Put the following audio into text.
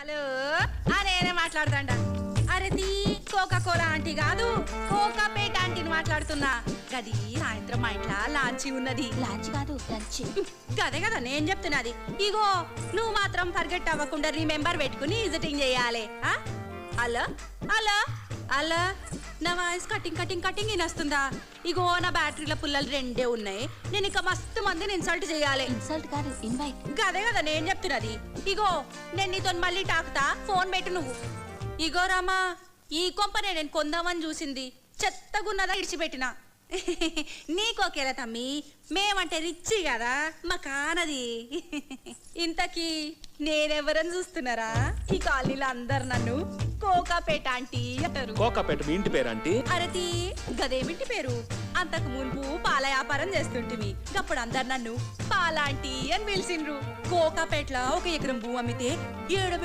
Hello నేనే మాట్లాడతాండా. అరే తీ కోకా కోలా ఆంటీ కాదు, కోకాపేట ఆంటీని మాట్లాడుతున్నా. గది సాయంత్రం మా ఇంట్లో లాంచి ఉన్నది. లాంచ్ కాదు లంచ్. గదే కదా నేను చెప్తున్నది. ఇగో నువ్వు మాత్రం ఫర్గెట్ అవ్వకుండా రిమెంబర్ పెట్టుకుని విజిటింగ్ చేయాలి. హలో హలో హలో, నా వాయిస్ కటింగ్ కటింగ్ కటింగ్ వినొస్తుందా? ఇగో నా బ్యాటరీల పుల్లలు 2 ఉన్నాయి. నేను ఇక మస్తు మందిని ఇన్సల్ట్ చేయాలి. ఇన్సల్ట్ కాదు ఇన్వైట్. గదే కదా నేను చెప్తున్నది. ఇగో నేను నీతో మళ్ళీ టాకుతా, ఫోన్ పెట్టు నువ్వు. ఇగో రామా, ఈ కొంపనే నేను కొందామని చూసింది, చెత్తగున్నదా ఇడిచిపెట్టినా. నీకోకేలా తమ్మి, మేమంటే రిచ్ కదా మా కానది. ఇంతకీ నేనెవరని చూస్తున్నారా? ఈ కాలనీలో అందరు నన్ను కోకాపేట ఆంటీ అంటారు. కోకాపేట మీ ఇంటి పేరు ఆంటీ? అరతి గదేమింటి పేరు. అంతకు మున్పు పాల వ్యాపారం చేస్తుంటిమి. అప్పుడు అందరు నన్ను పాలాంటీ అని పిలిచిండ్రు. కోకాపేటలో 1 ఎకరం భూ అమ్మితే 7